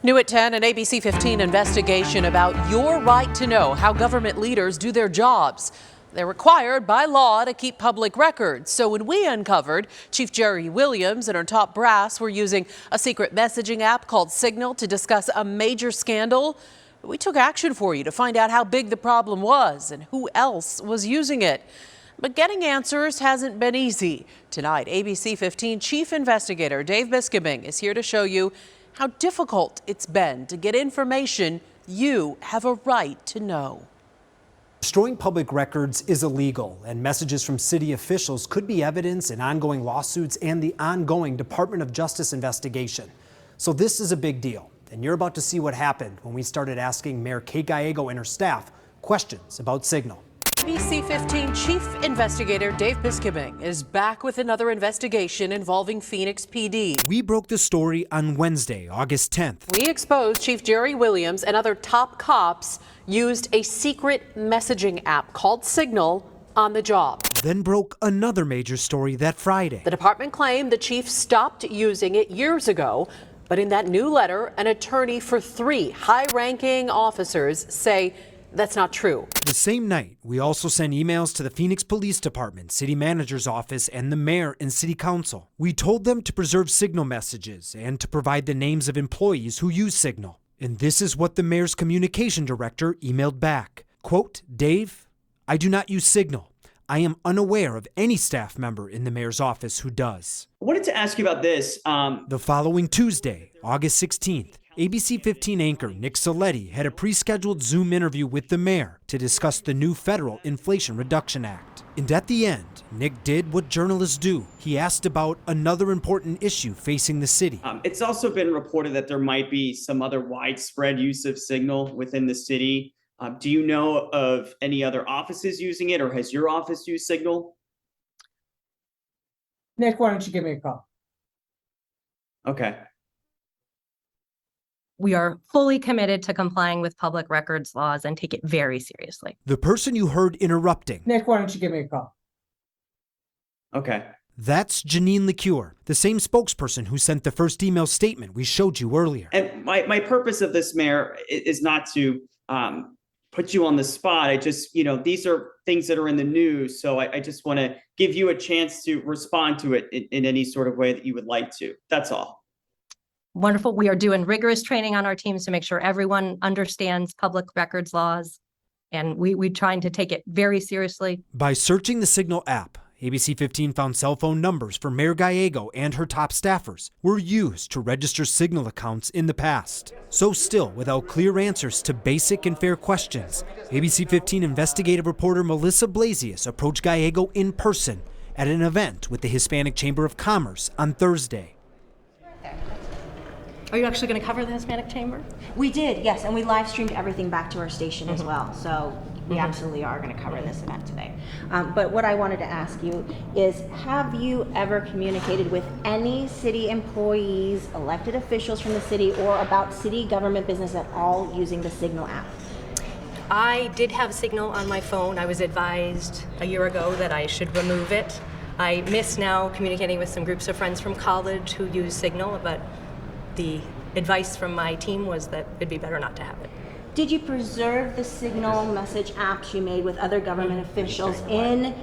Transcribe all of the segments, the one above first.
New at 10, an ABC 15 investigation about your right to know how government leaders do their jobs. They're required by law to keep public records. So when we uncovered Chief Jerry Williams and her top brass were using a secret messaging app called Signal to discuss a major scandal, we took action for you to find out how big the problem was and who else was using it. But getting answers hasn't been easy. Tonight, ABC 15 Chief Investigator Dave Biskobing is here to show you how difficult it's been to get information you have a right to know. Destroying public records is illegal, and messages from city officials could be evidence in ongoing lawsuits and the ongoing Department of Justice investigation. So this is a big deal, and you're about to see what happened when we started asking Mayor Kate Gallego and her staff questions about Signal. ABC 15 Chief Investigator Dave Biskobing is back with another investigation involving Phoenix PD. We broke the story on Wednesday, August 10th. We exposed Chief Jerry Williams and other top cops used a secret messaging app called Signal on the job. Then broke another major story that Friday. The department claimed the chief stopped using it years ago, but in that new letter, an attorney for 3 high-ranking officers say that's not true. The same night, we also sent emails to the Phoenix Police Department, City Manager's Office, and the Mayor and City Council. We told them to preserve Signal messages and to provide the names of employees who use Signal. And this is what the Mayor's Communication Director emailed back. Quote, Dave, I do not use Signal. I am unaware of any staff member in the Mayor's office who does. I wanted to ask you about this. The following Tuesday, August 16th, ABC 15 anchor Nick Soletti had a pre-scheduled Zoom interview with the mayor to discuss the new federal Inflation Reduction Act. And at the end, Nick did what journalists do. He asked about another important issue facing the city. It's also been reported that there might be some other widespread use of Signal within the city. Do you know of any other offices using it, or has your office used Signal? Nick, why don't you give me a call? Okay. We are fully committed to complying with public records laws and take it very seriously. The person you heard interrupting. Nick, why don't you give me a call? Okay. That's Janine LeCure, the same spokesperson who sent the first email statement we showed you earlier. And my purpose of this, Mayor, is not to put you on the spot. I just, these are things that are in the news. So I just want to give you a chance to respond to it in any sort of way that you would like to. That's all. Wonderful. We are doing rigorous training on our teams to make sure everyone understands public records laws. And we're trying to take it very seriously. By searching the Signal app, ABC 15 found cell phone numbers for Mayor Gallego and her top staffers were used to register Signal accounts in the past. So still, without clear answers to basic and fair questions, ABC 15 investigative reporter Melissa Blasius approached Gallego in person at an event with the Hispanic Chamber of Commerce on Thursday. Are you actually going to cover the Hispanic Chamber? We did, yes, and we live streamed everything back to our station as well. So we absolutely are going to cover this event today. But what I wanted to ask you is, have you ever communicated with any city employees, elected officials from the city, or about city government business at all using the Signal app? I did have Signal on my phone. I was advised a year ago that I should remove it. I miss now communicating with some groups of friends from college who use Signal, but the advice from my team was that it'd be better not to have it. Did you preserve the Signal message apps you made with other government officials in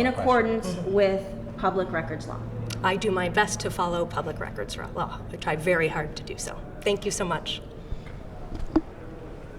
accordance with public records law? I do my best to follow public records law. I try very hard to do so. Thank you so much.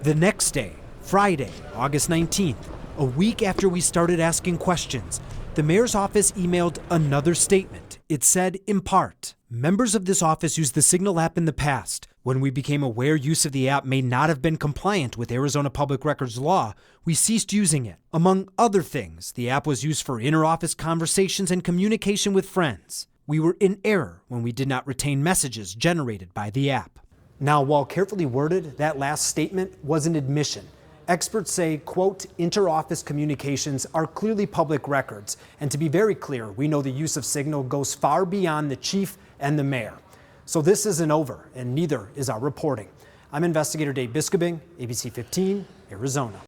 The next day, Friday, August 19th, a week after we started asking questions, the mayor's office emailed another statement. It said, in part, members of this office used the Signal app in the past. When we became aware use of the app may not have been compliant with Arizona public records law, we ceased using it. Among other things, the app was used for inter-office conversations and communication with friends. We were in error when we did not retain messages generated by the app. Now, while carefully worded, that last statement was an admission. Experts say, quote, inter-office communications are clearly public records. And to be very clear, we know the use of Signal goes far beyond the chief and the mayor. So this isn't over, and neither is our reporting. I'm investigator Dave Biskobing, ABC 15, Arizona.